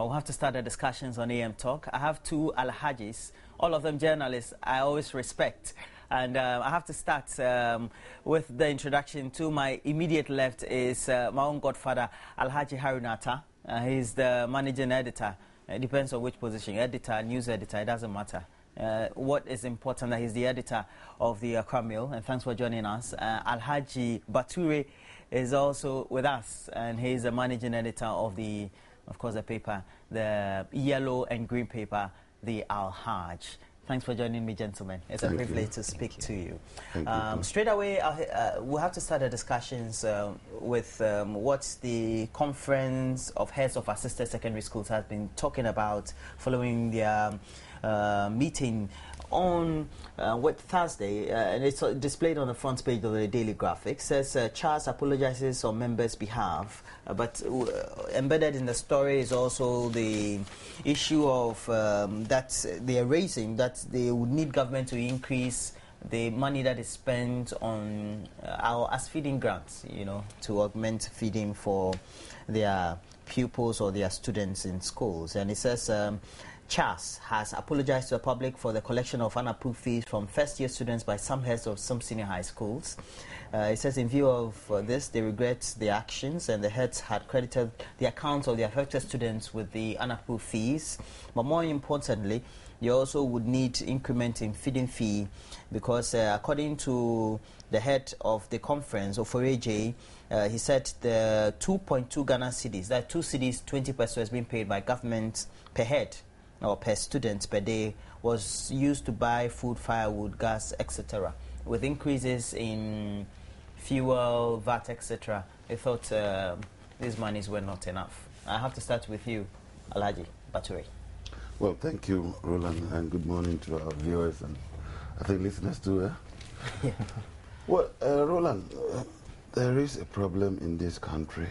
we'll have to start the discussions on AM Talk. I have two Alhajis, all of them journalists I always respect. And I have to start with the introduction. To my immediate left is my own godfather, Alhaji Harunata. He's the managing editor. It depends on which position, editor, news editor, it doesn't matter. What is important that he's the editor of the Kremil, and thanks for joining us. Alhaji Bature is also with us, and he's the managing editor of the, of course, the paper, the yellow and green paper, the Al-Hajj. Thanks for joining me, gentlemen. It's a privilege to speak to you. Straight away, we'll have to start the discussions with what the Conference of Heads of Assisted Secondary Schools has been talking about following their meeting on Thursday, and it's displayed on the front page of the Daily Graphic. Says Charles apologizes on members' behalf, but embedded in the story is also the issue of that they are raising, that they would need government to increase the money that is spent on as feeding grants, you know, to augment feeding for their pupils or their students in schools. And it says Chas has apologized to the public for the collection of unapproved fees from first-year students by some heads of some senior high schools. It says in view of this, they regret the actions, and the heads had credited the accounts of the affected students with the unapproved fees. But more importantly, you also would need increment in feeding fee because according to the head of the conference, Oforeje, he said the 2.2 Ghana cedis, that 2 cedis, 20 pesos has been paid by government per head or per student per day, was used to buy food, firewood, gas, etc. With increases in fuel, VAT, etc., they thought these monies were not enough. I have to start with you, Alhaji Bature. Well, thank you, Roland, and good morning to our viewers and I think listeners too. Yeah. Well, Roland, there is a problem in this country.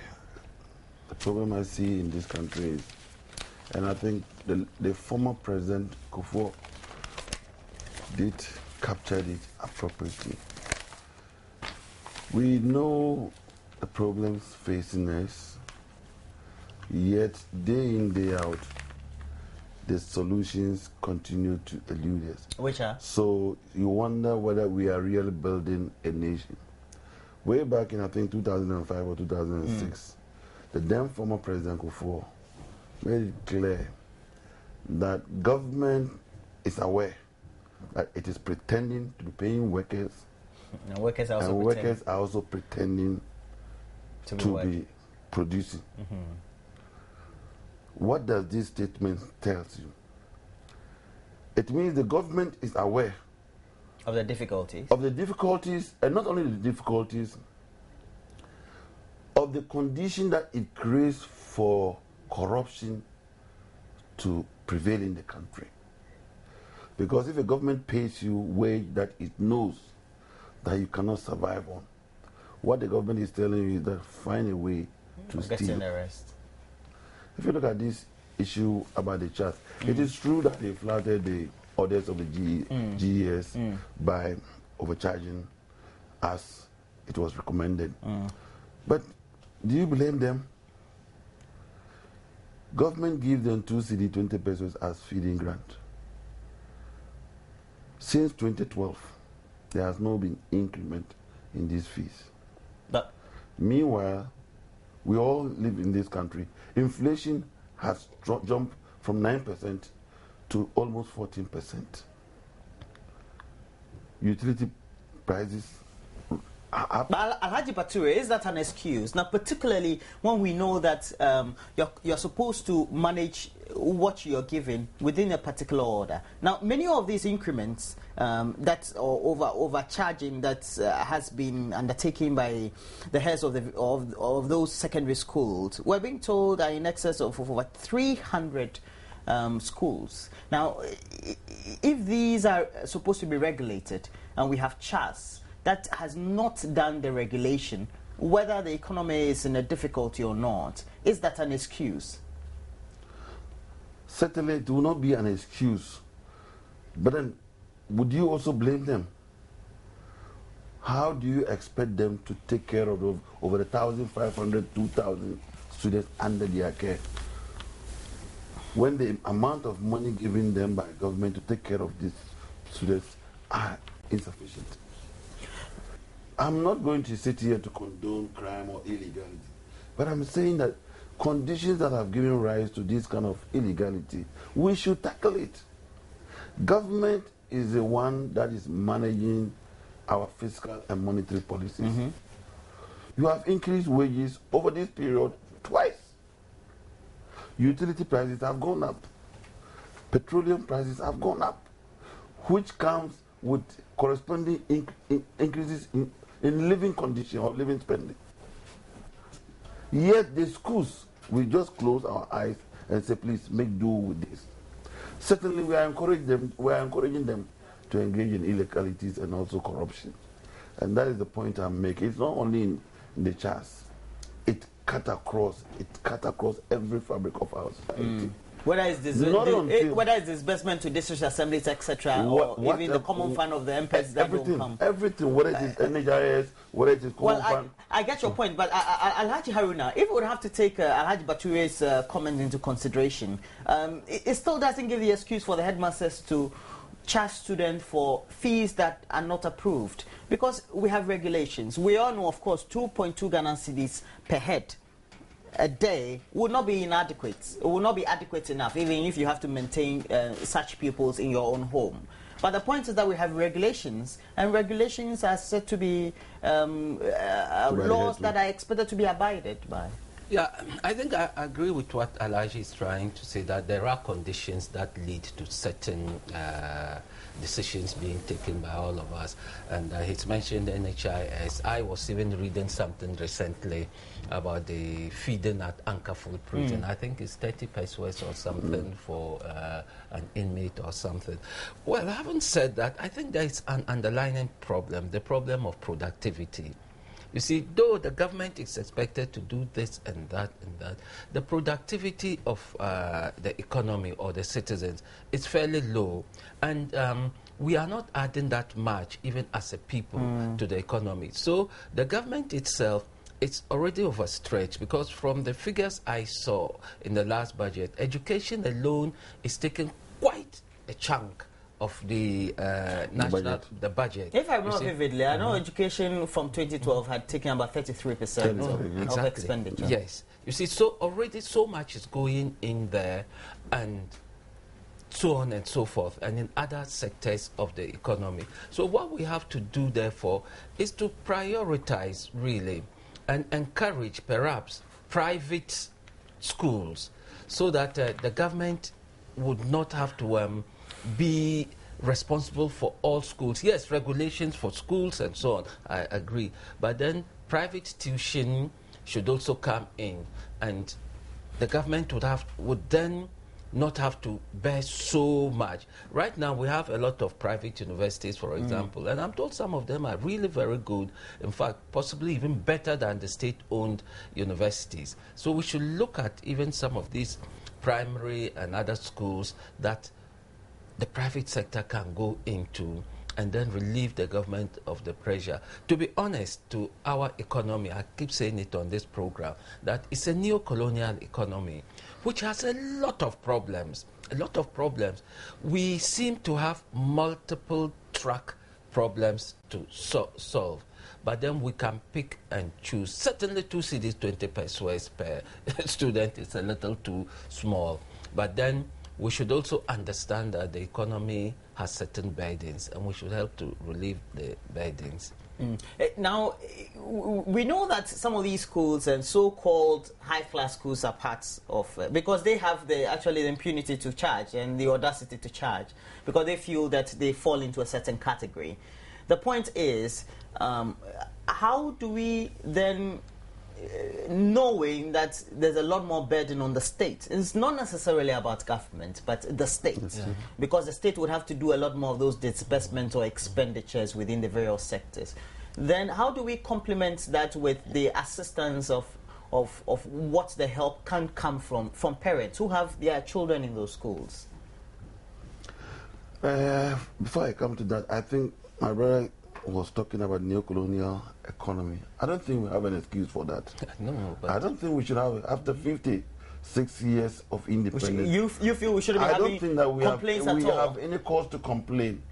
The problem I see in this country is, and I think the former President Kufuor did capture it appropriately. We know the problems facing us, yet day in, day out, the solutions continue to elude us. Which are? So you wonder whether we are really building a nation. Way back in, I think, 2005 or 2006, the then former President Kufuor made it clear that government is aware that it is pretending to be paying workers, and workers are also pretending to be producing. What does this statement tell you? It means the government is aware of the difficulties. Of the difficulties, and not only the difficulties, of the condition that it creates for corruption to prevail in the country. Because if a government pays you wage that it knows that you cannot survive on, what the government is telling you is that find a way to steal. If you look at this issue about the charts, it is true that they flouted the orders of the GES by overcharging as it was recommended. But do you blame them? Government gives them 2 cedi 20 pesos as feeding grant. Since 2012, there has not been increment in these fees. But meanwhile, we all live in this country. Inflation has jumped from 9% to almost 14%. Utility prices are but Alhaji Bature, is that an excuse? Now, particularly when we know that you're supposed to manage what you're given within a particular order. Now, many of these increments or overcharging that has been undertaken by the heads of those secondary schools, we're being told are in excess of over 300 schools. Now, if these are supposed to be regulated, and we have CHAS that has not done the regulation, whether the economy is in a difficulty or not, is that an excuse? Certainly it will not be an excuse. But then, would you also blame them? How do you expect them to take care of over 1,500, 2,000 students under their care? when the amount of money given them by government to take care of these students are insufficient. I'm not going to sit here to condone crime or illegality, but I'm saying that conditions that have given rise to this kind of illegality, we should tackle it. Government is the one that is managing our fiscal and monetary policies. You have increased wages over this period twice. Utility prices have gone up. Petroleum prices have gone up, which comes with corresponding increases in living condition or living spending. Yet the schools, we just close our eyes and say, please make do with this. Certainly we are encouraging them to engage in illegalities and also corruption. And that is the point I'm making. It's not only in the CHAS. It cut across every fabric of our society. Whether it's disbursement to district assemblies, etc., or even the common fund of the MPs that don't come. Everything, whether it is NHIS, whether it is common fund. I get your point, but Alhaji Haruna, if we would have to take Alhaji Bature's comment into consideration, it still doesn't give the excuse for the headmasters to charge students for fees that are not approved, because we have regulations. We all know, of course, 2.2 Ghana cedis per head a day would not be inadequate. It will not be adequate enough, even if you have to maintain such pupils in your own home. But the point is that we have regulations, and regulations are said to be laws that are expected to be abided by. Yeah, I think I agree with what Alhaji is trying to say, that there are conditions that lead to certain decisions being taken by all of us. And he's mentioned NHIS. I was even reading something recently about the feeding at Anchor Food Prison. I think it's 30 pesos or something for an inmate or something. Well, having said that, I think there is an underlying problem, the problem of productivity. You see, though the government is expected to do this and that, the productivity of the economy or the citizens is fairly low. And we are not adding that much, even as a people, to the economy. So the government itself, it's already overstretched, because from the figures I saw in the last budget, education alone is taking quite a chunk of the budget. If I remember vividly, I know education from 2012 had taken about 33% of expenditure. Yes. You see, so already so much is going in there, and so on and so forth, and in other sectors of the economy. So what we have to do, therefore, is to prioritize, really, and encourage, perhaps, private schools, so that the government would not have to be responsible for all schools. Yes, regulations for schools and so on, I agree. But then private tuition should also come in, and the government would then not have to bear so much. Right now we have a lot of private universities, for example, and I'm told some of them are really very good, in fact possibly even better than the state-owned universities. So we should look at even some of these primary and other schools that the private sector can go into, and then relieve the government of the pressure. To be honest, to our economy, I keep saying it on this program, that it's a neo-colonial economy which has a lot of problems, We seem to have multiple track problems to solve, but then we can pick and choose. Certainly 2 cedis, 20 pesos per student is a little too small, but then we should also understand that the economy has certain burdens, and we should help to relieve the burdens. Now, we know that some of these schools and so-called high-class schools are parts of, because they have actually the impunity to charge and the audacity to charge, because they feel that they fall into a certain category. The point is, how do we then, knowing that there's a lot more burden on the state, it's not necessarily about government, but the state, because the state would have to do a lot more of those disbursements or expenditures within the various sectors. Then how do we complement that with the assistance of what the help can come from parents who have their children in those schools? Before I come to that, I think my brother was talking about neo-colonial economy. I don't think we have an excuse for that. No, but I don't think we should have, after 50, 6 years of independence. You feel we shouldn't be I having don't think that we complaints at all? have any cause to complain.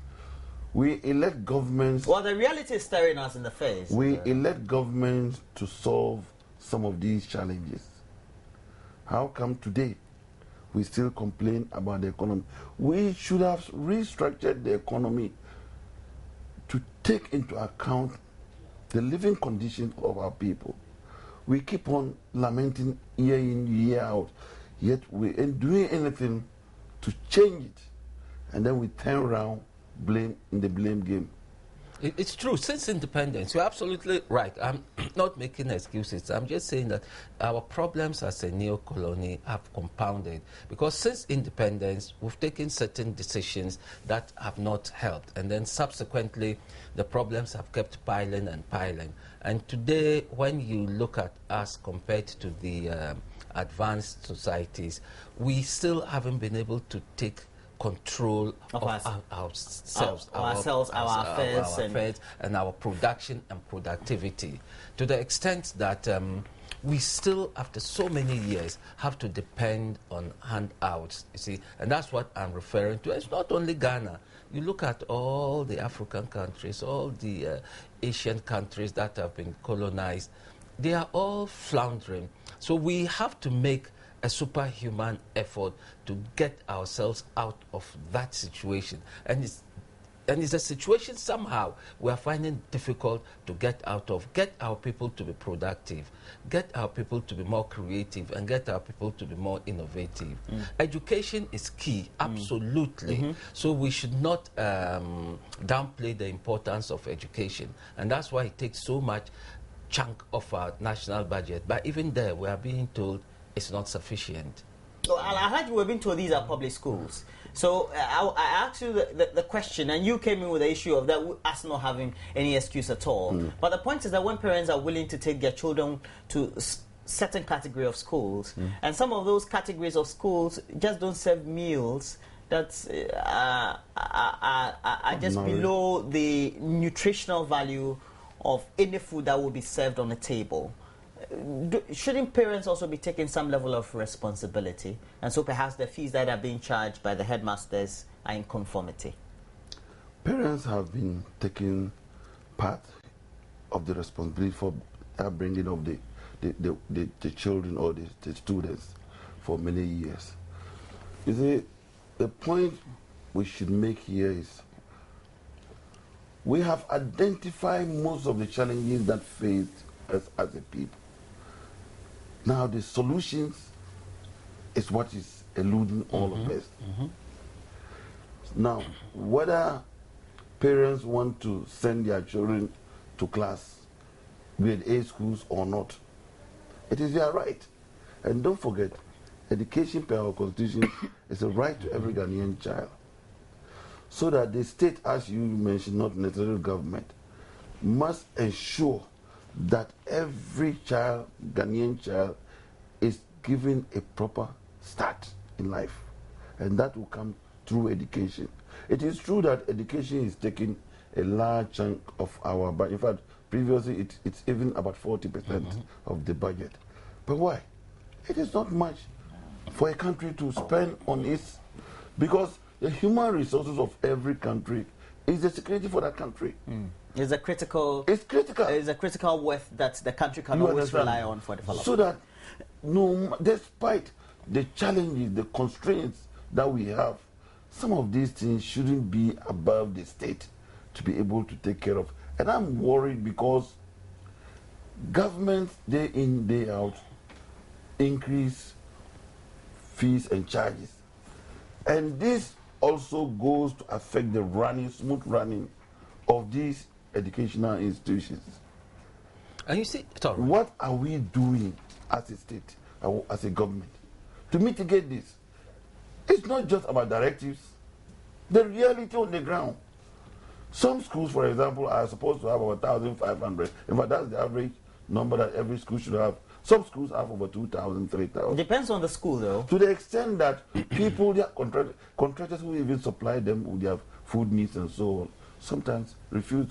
We elect governments. Well, the reality is staring us in the face. We elect governments to solve some of these challenges. How come today we still complain about the economy? We should have restructured the economy to take into account the living conditions of our people. We keep on lamenting year in, year out, yet we ain't doing anything to change it. And then we turn around in the blame game. It's true. Since independence, you're absolutely right. I'm not making excuses. I'm just saying that our problems as a neo-colony have compounded. Because since independence, we've taken certain decisions that have not helped. And then subsequently, the problems have kept piling and piling. And today, when you look at us compared to the advanced societies, we still haven't been able to take control of ourselves, our affairs, and our production and productivity, to the extent that we still, after so many years, have to depend on handouts, you see. And that's what I'm referring to. It's not only Ghana. You look at all the African countries, all the Asian countries that have been colonized, they are all floundering. So we have to make a superhuman effort to get ourselves out of that situation. And it's a situation somehow we are finding difficult to get out of. Get our people to be productive, get our people to be more creative, and get our people to be more innovative. Education is key, absolutely. So we should not downplay the importance of education. And that's why it takes so much chunk of our national budget. But even there, we are being told it's not sufficient. So, I heard you were being told these are public schools. So I asked you the question, and you came in with the issue of that us not having any excuse at all. But the point is that when parents are willing to take their children to certain category of schools, and some of those categories of schools just don't serve meals that are just below the nutritional value of any food that will be served on the table. Shouldn't parents also be taking some level of responsibility? And so perhaps the fees that are being charged by the headmasters are in conformity? Parents have been taking part of the responsibility for upbringing of the children or the students for many years. You see, the point we should make here is we have identified most of the challenges that face us as a people. Now the solutions is what is eluding all of us. Now, whether parents want to send their children to class, grade A schools or not, it is their right. And don't forget, education per our constitution is a right to every Ghanaian child. So that the state, as you mentioned, not necessarily government, must ensure that every child, Ghanaian child, is given a proper start in life. And that will come through education. It is true that education is taking a large chunk of our budget. In fact, previously it's even about 40% of the budget. But why? It is not much for a country to spend on its, because the human resources of every country is the security for that country. It's a critical. It's critical. It's a critical worth that the country can always rely on for development. So that, no, despite the challenges, the constraints that we have, some of these things shouldn't be above the state to be able to take care of. And I'm worried because governments, day in, day out, increase fees and charges. And this also goes to affect the smooth running of these educational institutions. And you see, what are we doing as a state, as a government, to mitigate this? It's not just about directives, the reality on the ground. Some schools, for example, are supposed to have over 1,500. In fact, that's the average number that every school should have. Some schools have over 2,000, 3,000. Depends on the school, though. To the extent that people, contractors who even supply them with their food needs and so on, sometimes refuse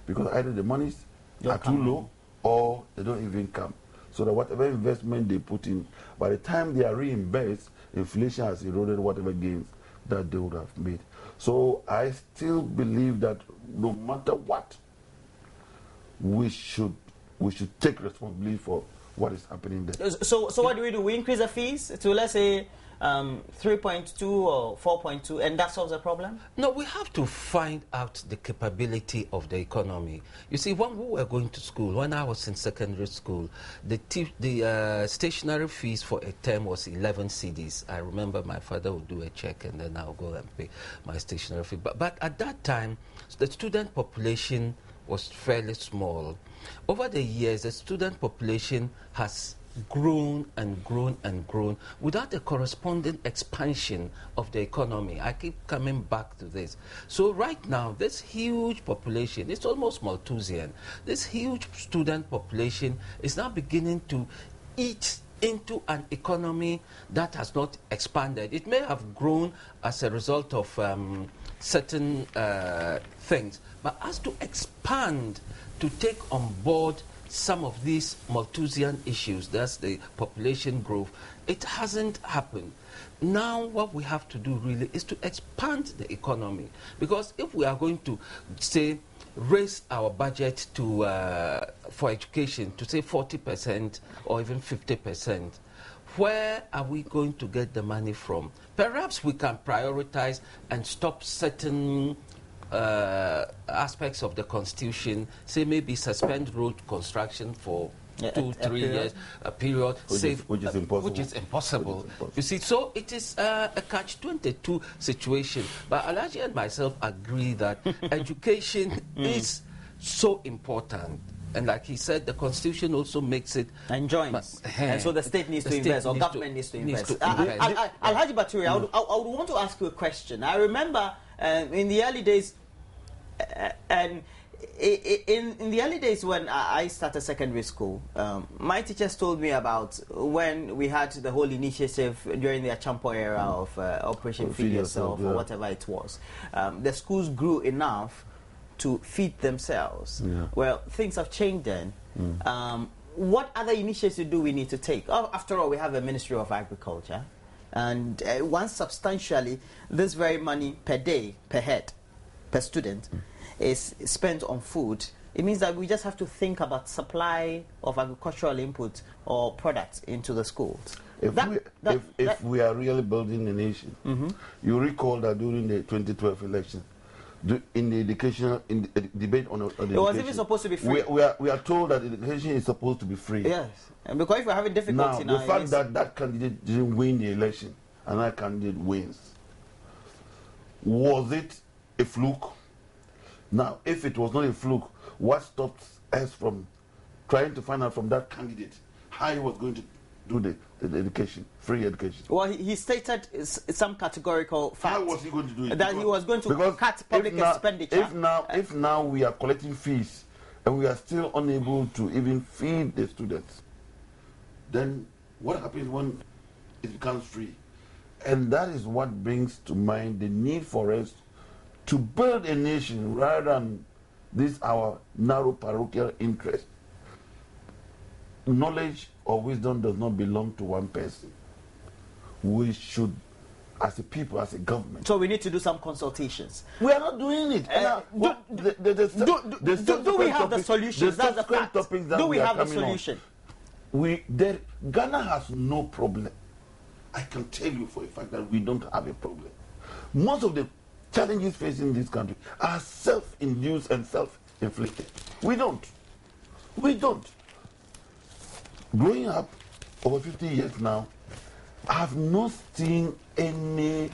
because either the monies are too low or they don't even come. so that whatever investment they put in, by the time they are reimbursed, inflation has eroded whatever gains that they would have made. So I still believe that no matter what, we should take responsibility for what is happening there. So what do? We increase the fees to, let's say, 3.2 or 4.2, and that solves the problem? No, we have to find out the capability of the economy. You see, when we were going to school, when I was in secondary school, the stationary fees for a term was 11 cedis. I remember my father would do a check and then I'll go and pay my stationary fee. But at that time, the student population was fairly small. Over the years, the student population has grown and grown and grown without a corresponding expansion of the economy. I keep coming back to this. So right now, this huge population, it's almost Malthusian, this huge student population is now beginning to eat into an economy that has not expanded. It may have grown as a result of certain things, but as to expand, to take on board some of these Malthusian issues, that's the population growth, it hasn't happened. Now what we have to do really is to expand the economy, because if we are going to, say, raise our budget to for education to, say, 40% or even 50%, where are we going to get the money from? Perhaps we can prioritize and stop certain aspects of the Constitution, say maybe suspend road construction for 2-3 years, a period, which is impossible. You see, so it is a catch-22 situation. But Alhaji and myself agree that education is so important. And like he said, the Constitution also makes it... And joins. And so the state needs to invest, or government needs to invest. Alhaji Baturi, I would want to ask you a question. I remember in the early days, and in the early days when I started secondary school, my teachers told me about when we had the whole initiative during the Achampo era of Operation Feed Yourself, or whatever it was. The schools grew enough to feed themselves. Well, things have changed then. What other initiatives do we need to take? After all, we have a Ministry of Agriculture, and once substantially this very money per day, per head, per student is spent on food, it means that we just have to think about supply of agricultural input or products into the schools. If we are really building a nation, you recall that during the 2012 election, in the educational debate on education, it was even supposed to be free. We are told that education is supposed to be free. Yes, and because if we're having difficulty now, the fact that that candidate didn't win the election and that candidate wins, was it a fluke? Now, if it was not a fluke, what stopped us from trying to find out from that candidate how he was going to do the education, free education? Well, he stated some categorical fact. How was he going to do it? That he was going to cut public expenditure. If now we are collecting fees and we are still unable to even feed the students, then what happens when it becomes free? And that is what brings to mind the need for us to build a nation rather than this our narrow parochial interest. Knowledge or wisdom does not belong to one person. We should, as a people, as a government. So we need to do some consultations. We are not doing it. Do we have the solutions? That's the fact. Do we have the solution? Ghana has no problem. I can tell you for a fact that we don't have a problem. Most of the challenges facing this country are self-induced and self-inflicted. We don't. Growing up over 50 years now, I have not seen any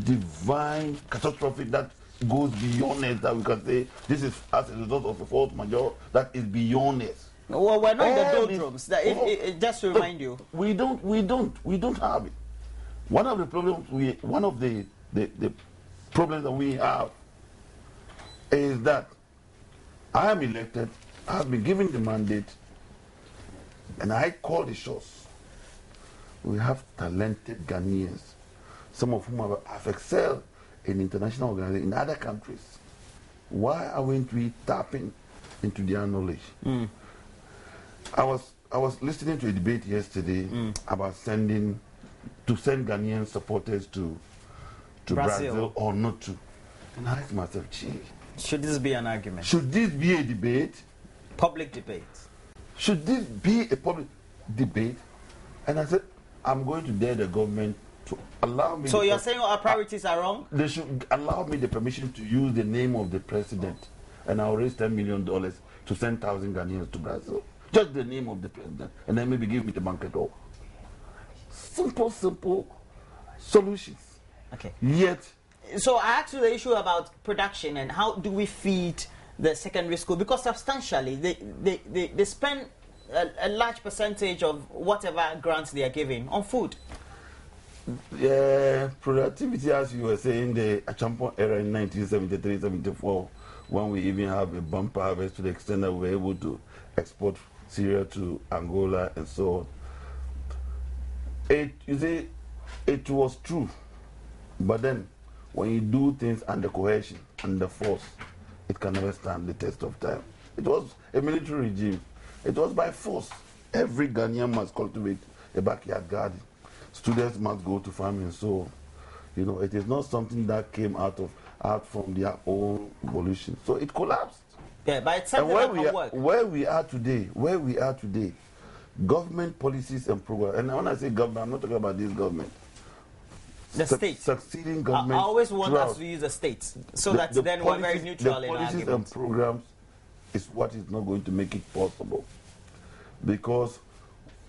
divine catastrophe that goes beyond us, that we can say this is as a result of a force majeure that is beyond us. Well, we're not in the doldrums. Just to remind you, we don't have it. One of the problems that we have is that I am elected, I have been given the mandate, and I call the shots. We have talented Ghanaians, some of whom have excelled in international organizations in other countries. Why aren't we tapping into their knowledge? I was listening to a debate yesterday about send Ghanaian supporters to Brazil or not to. And I asked myself, gee, should this be an argument? Should this be a debate? Public debate. Should this be a public debate? And I said, I'm going to dare the government to allow me... So you're saying our priorities are wrong? They should allow me the permission to use the name of the president, and I'll raise $10 million to send 1,000 Ghanaians to Brazil. Just the name of the president, and then maybe give me the bank at all. Simple solutions. Okay. Yet... So I asked you the issue about production and how do we feed the secondary school, because substantially they spend a large percentage of whatever grants they are giving on food. Yeah, productivity, as you were saying, the Achampon era in 1973-74, when we even have a bumper harvest to the extent that we were able to export cereal to Angola and so on. It was true, but then when you do things under coercion, under force, it can never stand the test of time. It was a military regime. It was by force. Every Ghanaian must cultivate a backyard garden. Students must go to farming. So, it is not something that came out from their own volition. So it collapsed. Yeah, but it's something that can work. Where we are today, government policies and programs, and when I say government, I'm not talking about this government. The state. Succeeding government. I always want us to use the states, so that then we're very neutral in our arguments. The policies and programs is what is not going to make it possible. Because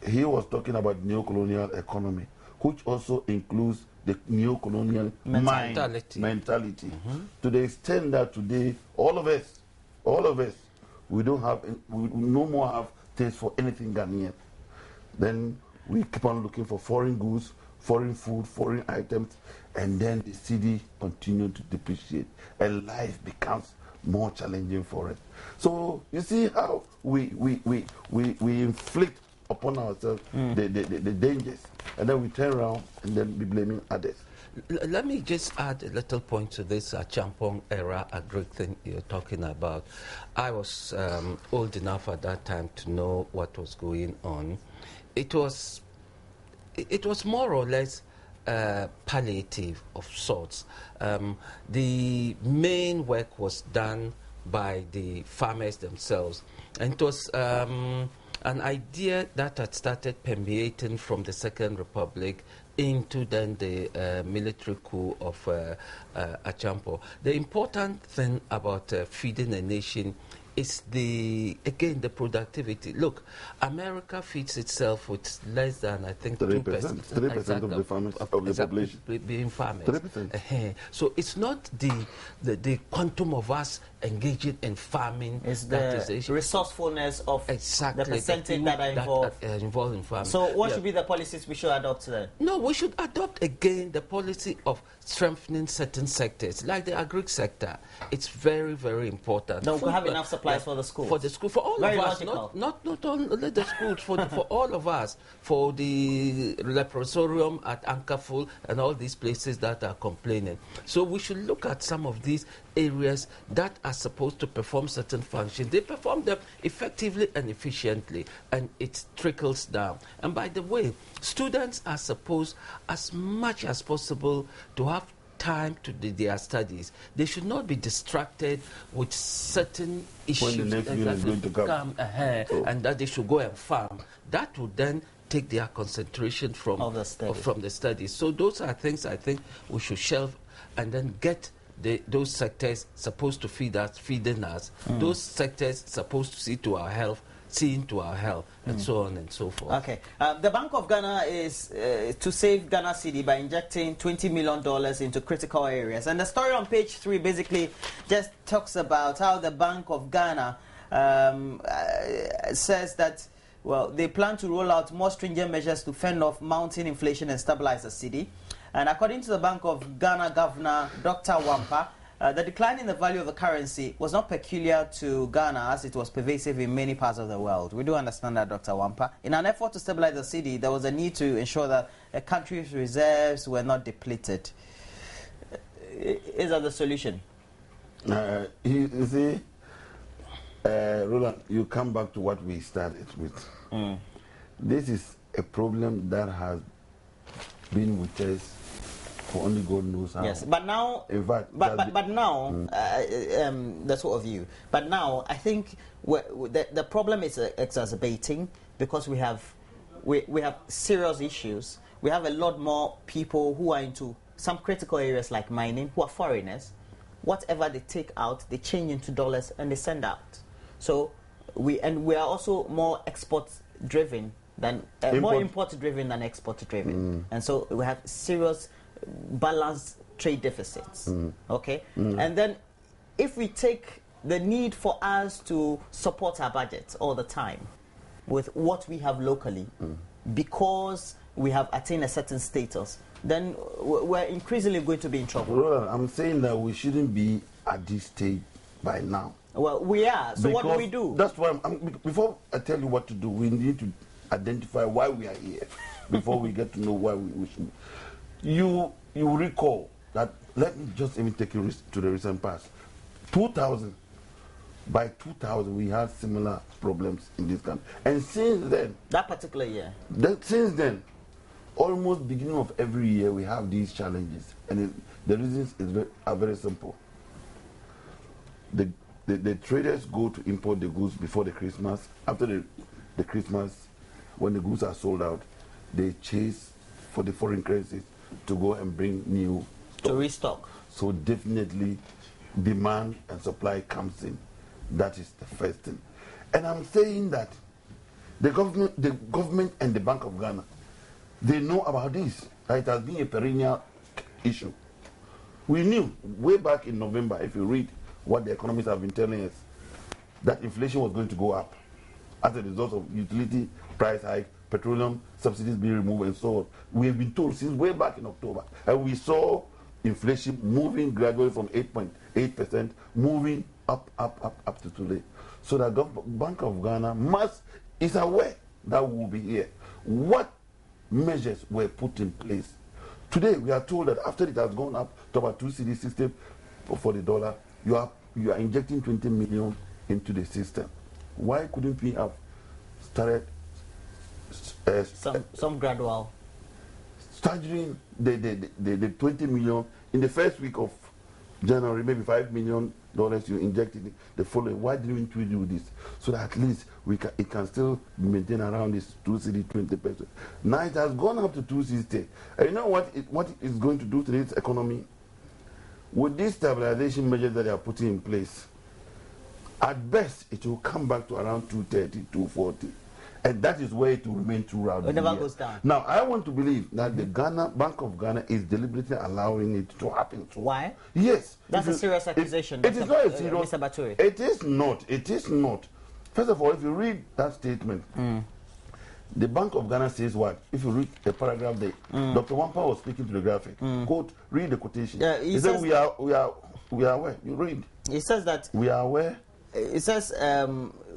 he was talking about neo-colonial economy, which also includes the neo-colonial mentality. To the extent that today, all of us, we no more have taste for anything Ghanaian. Then we keep on looking for foreign goods, foreign food, foreign items, and then the city continues to depreciate, and life becomes more challenging for it. So you see how we inflict upon ourselves the dangers, and then we turn around and then be blaming others. Let me just add a little point to this Champong era agri thing you're talking about. I was old enough at that time to know what was going on. It was more or less palliative of sorts. The main work was done by the farmers themselves, and it was an idea that had started permeating from the Second Republic into then the military coup of Achampo. The important thing about feeding a nation is the productivity. Look, America feeds itself with less than, I think, 2%. 3% of the farmers of the population being farmers. 3%. So it's not the quantum of us engaging in farming. It's the resourcefulness of the percentage that are involved in farming. So what should be the policies we should adopt then? No, we should adopt again the policy of strengthening certain sectors, like the agri sector. It's very, very important. Don't we have enough supplies for the schools? For the school, for all very of us, logical. not only the schools, for all of us, for the leprosarium at Ankerful and all these places that are complaining. So we should look at some of these areas that are supposed to perform certain functions. They perform them effectively and efficiently, and it trickles down. And by the way, students are supposed, as much as possible, to have time to do their studies. They should not be distracted with certain issues when the next unit is going to come. And that they should go and farm. That would then take their concentration from the studies. So those are things I think we should shelve and then get those sectors supposed to feeding us, those sectors supposed to see to our health, seeing to our health, and so on and so forth. Okay. The Bank of Ghana is to save Ghana City by injecting $20 million into critical areas. And the story on page 3 basically just talks about how the Bank of Ghana says that, well, they plan to roll out more stringent measures to fend off mounting inflation and stabilize the city. And according to the Bank of Ghana Governor, Dr. Wampa, the decline in the value of the currency was not peculiar to Ghana, as it was pervasive in many parts of the world. We do understand that, Dr. Wampa. In an effort to stabilize the city, there was a need to ensure that the country's reserves were not depleted. Is that the solution? You see, Roland, you come back to what we started with. This is a problem that has been with us for only God knows how. Yes, but now, in fact, but now, that's what of you. But now, I think the problem is exacerbating because we have serious issues. We have a lot more people who are into some critical areas like mining, who are foreigners. Whatever they take out, they change into dollars and they send out. So we are also more export-driven than more import-driven than export-driven, and so we have serious balanced trade deficits. Okay, and then if we take the need for us to support our budget all the time with what we have locally, because we have attained a certain status, then we're increasingly going to be in trouble. Well, I'm saying that we shouldn't be at this stage by now. Well, we are. So because what do we do? That's why before I tell you what to do, we need to identify why we are here before we get to know why we should. You recall that, let me just even take you to the recent past. 2000, by 2000 we had similar problems in this country. And since then, that particular year, since then, almost beginning of every year we have these challenges. And the reasons are very simple. The traders go to import the goods before the Christmas. After the Christmas, when the goods are sold out, they chase for the foreign currencies to go and bring new stock. To restock. So definitely demand and supply comes in. That is the first thing. And I'm saying that the government and the Bank of Ghana, they know about this. It has been a perennial issue. We knew way back in November, if you read what the economists have been telling us, that inflation was going to go up as a result of utility price hike, petroleum subsidies being removed, and so on. We have been told since way back in October, and we saw inflation moving gradually from 8.8%, moving up to today. So the Bank of Ghana is aware that we will be here. What measures were put in place? Today we are told that after it has gone up to about 2 cedi system for the dollar, you are injecting 20 million into the system. Why couldn't we have started some gradual staggering the 20 million in the first week of January, maybe $5 million you injected the following? Why didn't we do this? So that at least it can still maintain around this 2 cedi 20%. Now it has gone up to 260. And you know what it is going to do to this economy? With these stabilization measures that they are putting in place, at best it will come back to around 230, 240. And that is where it will remain throughout the year. It never goes down. Now, I want to believe that the Bank of Ghana is deliberately allowing it to happen. Why? Yes. That's a serious accusation. It is not a serious. Mr. Baturi. It is not. It is not. First of all, if you read that statement, the Bank of Ghana says what? If you read a paragraph there, Dr. Wampa was speaking to the graphic. Quote, read the quotation. Yeah, he said, we are aware. You read. He says that we are aware. It says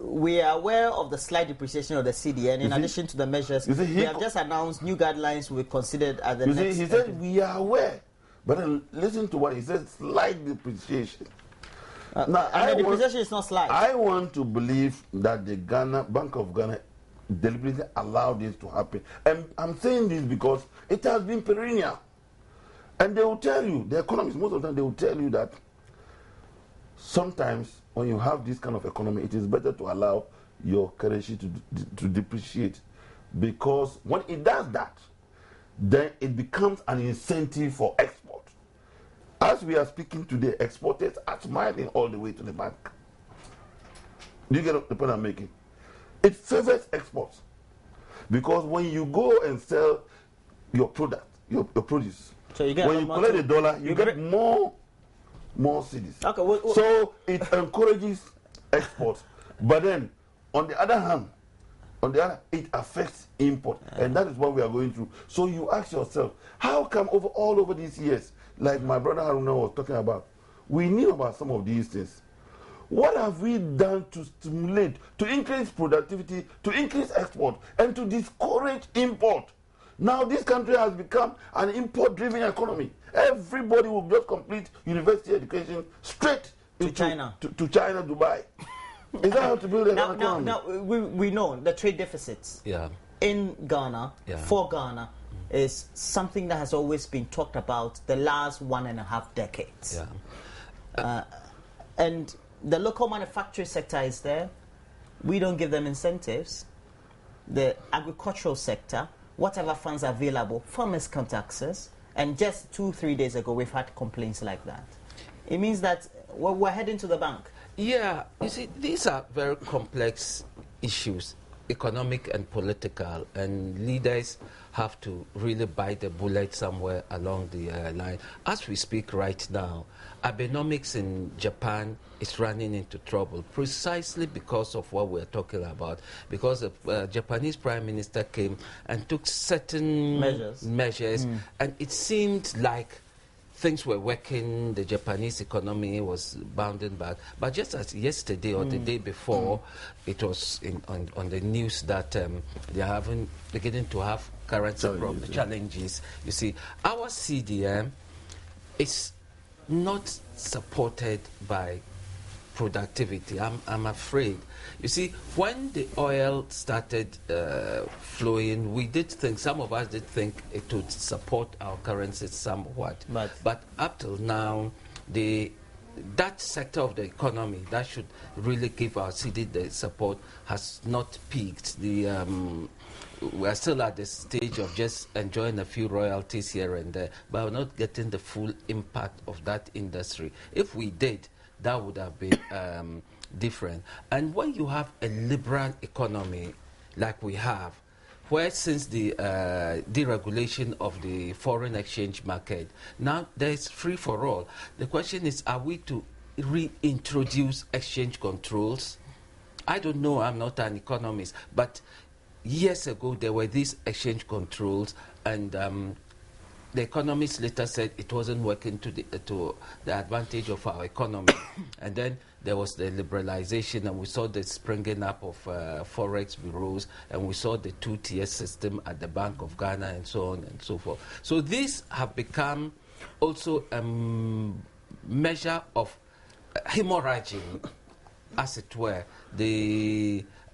we are aware of the slight depreciation of the CD, and in addition to the measures, we have just announced new guidelines will be considered at the next. He said we are aware, but then listen to what he said: slight depreciation. Now, and the depreciation is not slight. I want to believe that the Bank of Ghana deliberately allowed this to happen, and I'm saying this because it has been perennial, and they will tell you, the economists, most of the time, they will tell you that sometimes when you have this kind of economy, it is better to allow your currency to depreciate, because when it does that, then it becomes an incentive for export. As we are speaking today, exporters are smiling all the way to the bank. Do you get the point I'm making? It favors exports, because when you go and sell your product, your produce, so you get when you collect the dollar, you get more cedis. Okay, so it encourages exports, but then on the other hand, it affects import, and that is what we are going through. So you ask yourself, how come all over these years, like my brother Haruna was talking about, we knew about some of these things. What have we done to stimulate, to increase productivity, to increase export, and to discourage import? Now this country has become an import-driven economy. Everybody will just complete university education straight to China, to China, Dubai. Is that how to build an economy? Now, we know the trade deficits in Ghana, for Ghana, is something that has always been talked about the last 1.5 decades. And the local manufacturing sector is there. We don't give them incentives. The agricultural sector, whatever funds are available, farmers can't access. And just 2-3 days ago, we've had complaints like that. It means that we're heading to the bank. Yeah, you see, these are very complex issues, economic and political, and leaders have to really bite the bullet somewhere along the line. As we speak right now, Abenomics in Japan is running into trouble precisely because of what we're talking about. Because the Japanese Prime Minister came and took certain measures and it seemed like things were working, the Japanese economy was bounding back. But just as yesterday or the day before, it was on the news that they're beginning to have currency challenges. You see, our CDM is not supported by productivity, I'm afraid. You see, when the oil started flowing, we did think, some of us did think it would support our currency somewhat. But up till now, that sector of the economy that should really give our city the support has not peaked. We're still at the stage of just enjoying a few royalties here and there, but we're not getting the full impact of that industry. If we did, that would have been different. And when you have a liberal economy like we have, where since the deregulation of the foreign exchange market, now there's free for all. The question is, are we to reintroduce exchange controls? I don't know, I'm not an economist, but years ago there were these exchange controls, and the economists later said it wasn't working to the advantage of our economy. And then there was the liberalization, and we saw the springing up of forex bureaus, and we saw the two-tier system at the Bank of Ghana, and so on and so forth. So these have become also a measure of hemorrhaging, as it were,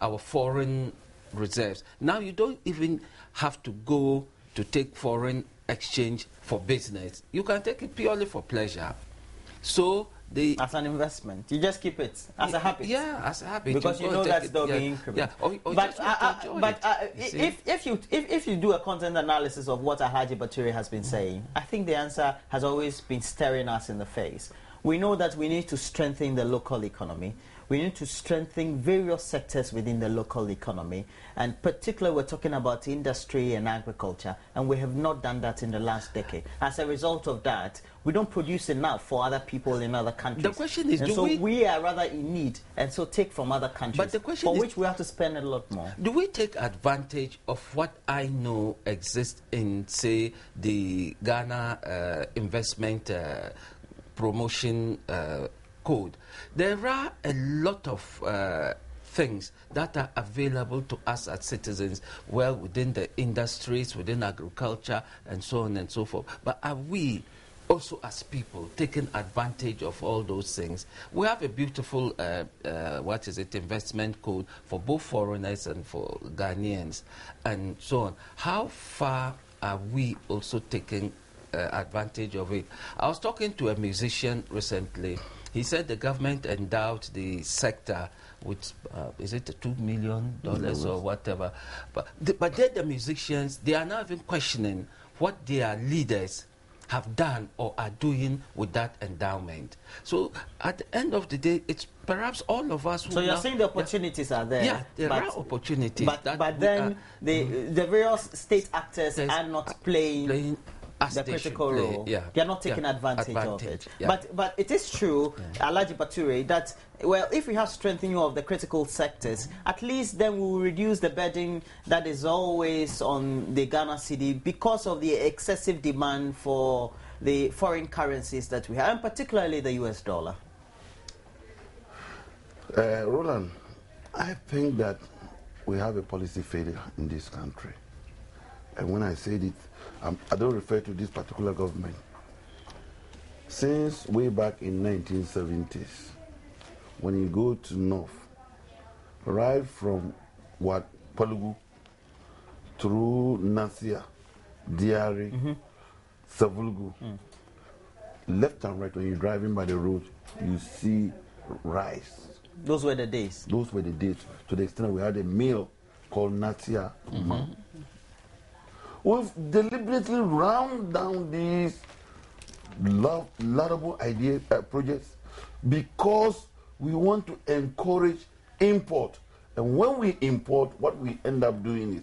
our foreign reserves. Now you don't even have to go to take foreign exchange for business. You can take it purely for pleasure. So as an investment, you just keep it as a habit. Yeah, as a habit. Because you know that's the increment. Yeah. If you do a content analysis of what Alhaji Bature has been saying, I think the answer has always been staring us in the face. We know that we need to strengthen the local economy. We need to strengthen various sectors within the local economy, and particularly we're talking about industry and agriculture, and we have not done that in the last decade. As a result of that, we don't produce enough for other people in other countries. The question is, we are rather in need, and so take from other countries, but the question for which we have to spend a lot more. Do we take advantage of what I know exists in, say, the Ghana investment promotion code? There are a lot of things that are available to us as citizens, well, within the industries, within agriculture, and so on and so forth. But are we also, as people, taking advantage of all those things? We have a beautiful, investment code for both foreigners and for Ghanaians, and so on. How far are we also taking advantage of it? I was talking to a musician recently. He said the government endowed the sector with, is it $2 million or whatever? But then the musicians, they are now even questioning what their leaders have done or are doing with that endowment. So at the end of the day, it's perhaps all of us who... So you're saying the opportunities are there? Yeah, there are opportunities. But then the various state actors are not playing the critical role. Yeah. They are not taking advantage of it. Yeah. But it is true, Alhaji Bature, that, well, if we have strengthening of the critical sectors, at least then we will reduce the burden that is always on the Ghana cedi because of the excessive demand for the foreign currencies that we have, and particularly the US dollar. Roland, I think that we have a policy failure in this country. And when I said it, I don't refer to this particular government. Since way back in 1970s, when you go to North, right from what Palugu through Nasia, Diari, Savulgu, left and right when you're driving by the road, you see rice. Those were the days. Those were the days. To the extent we had a mill called Nasia. We've deliberately round down these laudable projects because we want to encourage import. And when we import, what we end up doing is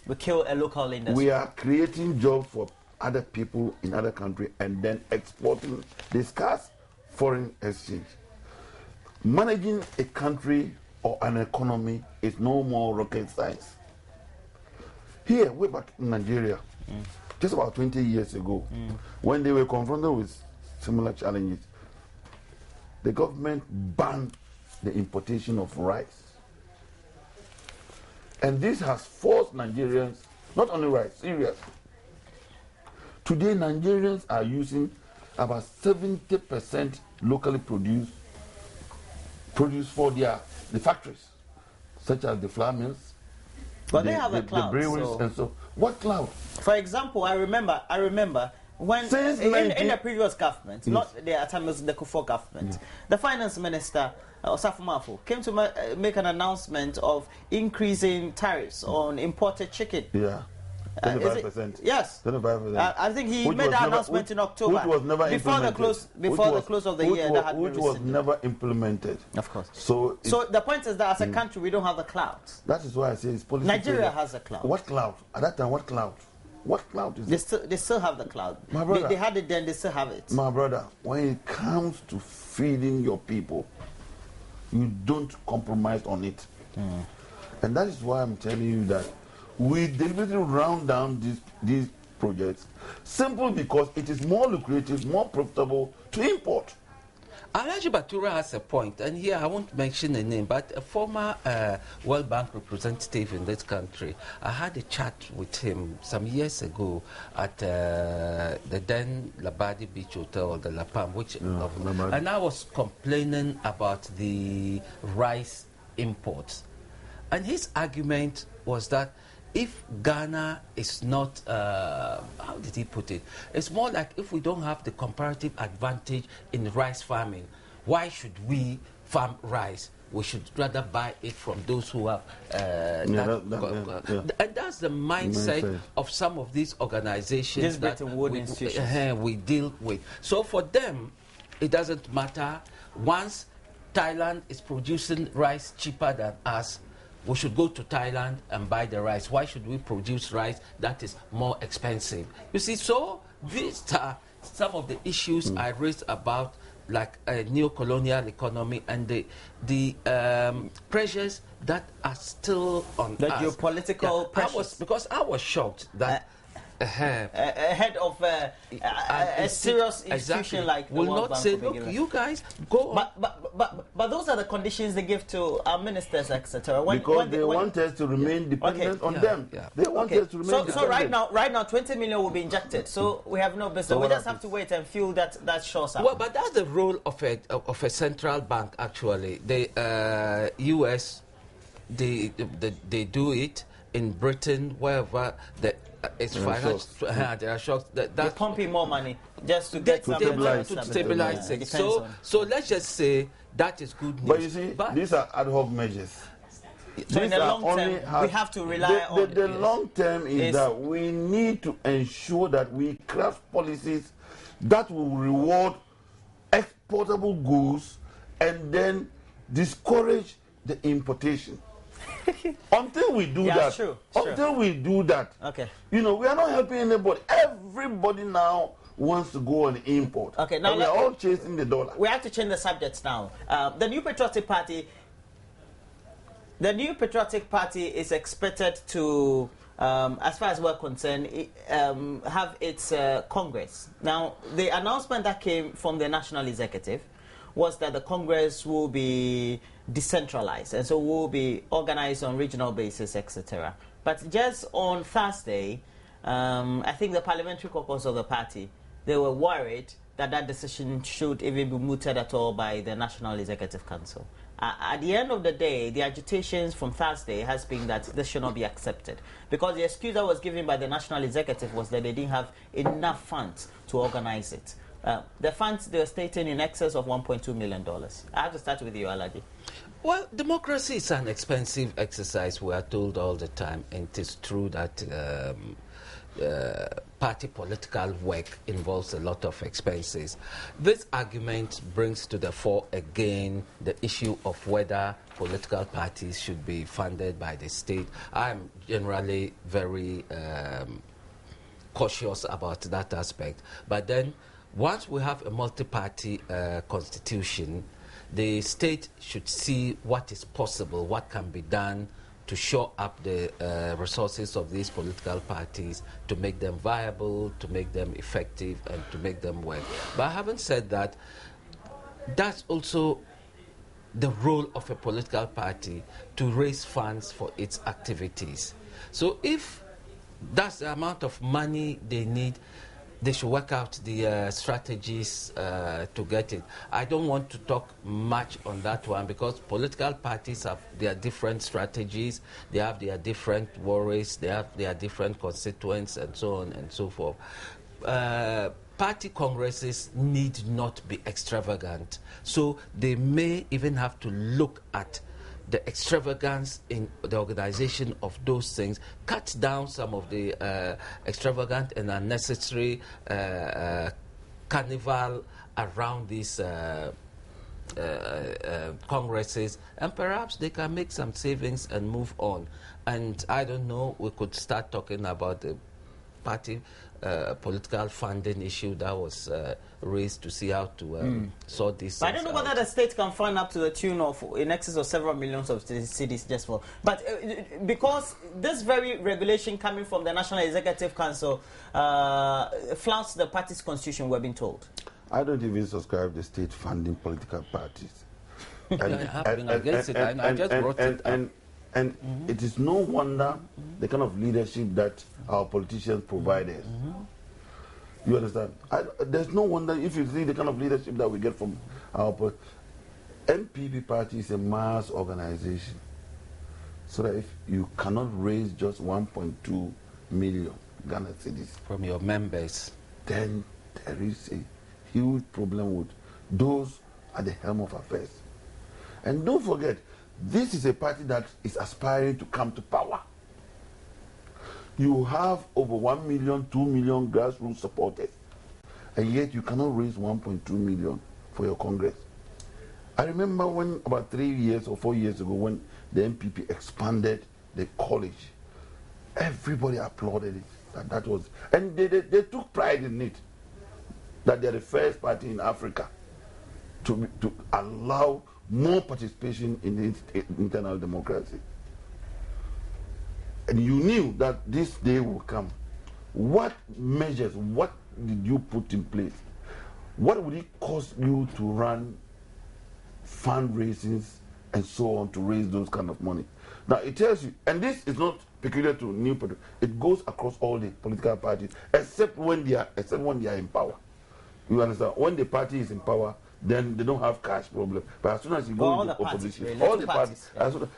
we kill a local industry. We are creating jobs for other people in other countries and then exporting the scarce foreign exchange. Managing a country or an economy is no more rocket science. Here, way back in Nigeria, just about 20 years ago, when they were confronted with similar challenges, the government banned the importation of rice. And this has forced Nigerians, not only rice, cereals. Today, Nigerians are using about 70% locally produced produce for the factories, such as the flour mills. But they have a cloud. The breweries and so. What cloud? For example, I remember when in the previous government, yes, not the time was the Kufuor government, the finance minister Osafo came to make an announcement of increasing tariffs on imported chicken. Yeah. 25%. Yes. 25%. I think he made that announcement in October. Which was never before the close of the year. Which was never implemented. Of course. So the point is that as a country we don't have the cloud. That is why I say it's policy. Nigeria has a cloud. What cloud? At that time, what cloud? What cloud is it? They still have the cloud. My brother, they had it then, they still have it. My brother, when it comes to feeding your people, you don't compromise on it. And that is why I'm telling you that we deliberately round down these projects simply because it is more lucrative, more profitable to import. Alhaji Batura has a point, and here I won't mention a name, but a former World Bank representative in this country. I had a chat with him some years ago at the then Labadi Beach Hotel, or the La Palm, and I was complaining about the rice imports. And his argument was that if Ghana is not, how did he put it? It's more like if we don't have the comparative advantage in rice farming, why should we farm rice? We should rather buy it from those who have and that's the mindset of some of these organizations that we deal with. So for them, it doesn't matter. Once Thailand is producing rice cheaper than us, we should go to Thailand and buy the rice. Why should we produce rice that is more expensive? You see, so these are some of the issues I raised about, like a neo-colonial economy and the pressures that are still on the us. geopolitical pressures. Because I was shocked that ahead of a serious institution like the will World not Bank say, look, you guys go on. But those are the conditions they give to our ministers, etc. Because they want us to remain dependent on them. They want us to remain dependent. So right now, 20 million will be injected. So we have no business. We just have to wait and feel that shows up. Well, but that's the role of a central bank. Actually, the U.S. they do it. In Britain, wherever it's financial, there are shocks. They're pumping more money just to get to stabilize it. So let's just say that is good news. But you see, these are ad hoc measures. So in the long term, we have to rely on the long term is that we need to ensure that we craft policies that will reward exportable goods and then discourage the importation. Until we do that, until we do that, we are not helping anybody. Everybody now wants to go and import. Okay, now we are all chasing the dollar. We have to change the subjects now. The New Patriotic Party is expected to, as far as we're concerned, have its Congress. Now, the announcement that came from the National Executive was that the Congress will be decentralized, and so will be organized on regional basis, etc. But just on Thursday, I think the parliamentary caucus of the party, they were worried that decision should even be mooted at all by the National Executive Council. At the end of the day, the agitations from Thursday has been that this should not be accepted. Because the excuse that was given by the National Executive was that they didn't have enough funds to organize it. The funds, they were stating in excess of $1.2 million. I have to start with you, Alhaji. Well, democracy is an expensive exercise, we are told all the time, and it is true that party political work involves a lot of expenses. This argument brings to the fore again the issue of whether political parties should be funded by the state. I'm generally very cautious about that aspect. But then, once we have a multi-party constitution, the state should see what is possible, what can be done to shore up the resources of these political parties, to make them viable, to make them effective, and to make them work. But having said that, that's also the role of a political party to raise funds for its activities. So if that's the amount of money they need, they should work out the strategies to get it. I don't want to talk much on that one because political parties have their different strategies, they have their different worries, they have their different constituents, and so on and so forth. Party congresses need not be extravagant, so they may even have to look at the extravagance in the organization of those things, cut down some of the extravagant and unnecessary carnival around these congresses, and perhaps they can make some savings and move on. And I don't know, we could start talking about the party political funding issue that was raised to see how to sort this. But I don't know whether the state can fund up to the tune of in excess of several millions of cities just for. But because this very regulation coming from the National Executive Council flouts the party's constitution, we're being told. I don't even subscribe to the state funding political parties. I have been against it. I just brought it up. And it is no wonder the kind of leadership that our politicians provide us. You understand? There's no wonder if you see the kind of leadership that we get from our MPP party is a mass organization. So that if you cannot raise just 1.2 million Ghana cedis from your members, then there is a huge problem with those at the helm of affairs. And don't forget, this is a party that is aspiring to come to power. You have over 1 million, 2 million grassroots supporters, and yet you cannot raise 1.2 million for your Congress. I remember when about 3 years or 4 years ago when the MPP expanded the college, everybody applauded it. That was, and they took pride in it, that they're the first party in Africa to allow more participation in the internal democracy. And you knew that this day will come. What measures, what did you put in place? What would it cost you to run fundraisings and so on to raise those kind of money? Now it tells you, and this is not peculiar to new parties, it goes across all the political parties, except when they are in power. You understand? When the party is in power, then they don't have cash problem. But as soon as you go into opposition, all the parties,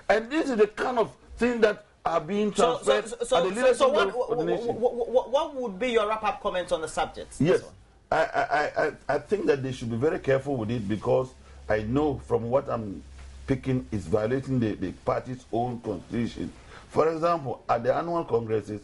and this is the kind of thing that are being transferred. So what would be your wrap-up comments on the subject? Yes, I think that they should be very careful with it, because I know from what I'm picking is violating the party's own constitution. For example, at the annual congresses,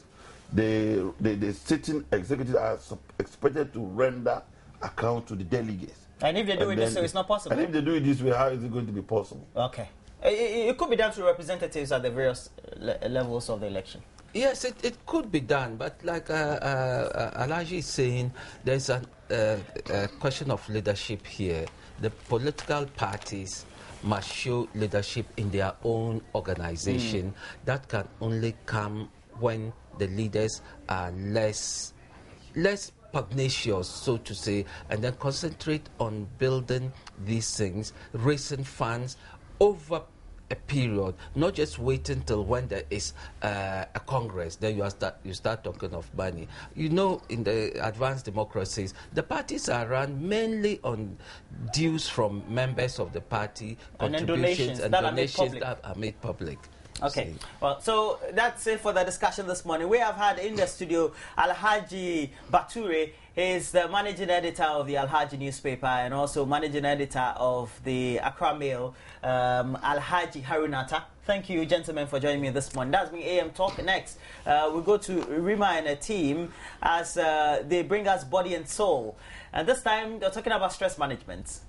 the sitting executives are expected to render account to the delegates. And if they do it this way, it's not possible. And if they do it this way, how is it going to be possible? Okay. It could be done through representatives at the various levels of the election. Yes, it could be done, but like Alhaji is saying, there's a question of leadership here. The political parties must show leadership in their own organization. That can only come when the leaders are less pugnacious, so to say, and then concentrate on building these things, raising funds over a period, not just waiting till when there is a Congress, then you start talking of money. You know, in the advanced democracies, the parties are run mainly on dues from members of the party, contributions and donations that are made public. Okay, well, so that's it for the discussion this morning. We have had in the studio Alhaji Bature. He's the managing editor of the Alhaji newspaper and also managing editor of the Accra Mail, Alhaji Harunata. Thank you, gentlemen, for joining me this morning. That's been AM Talk. Next, we go to Rima and a team as they bring us Body and Soul. And this time, they're talking about stress management.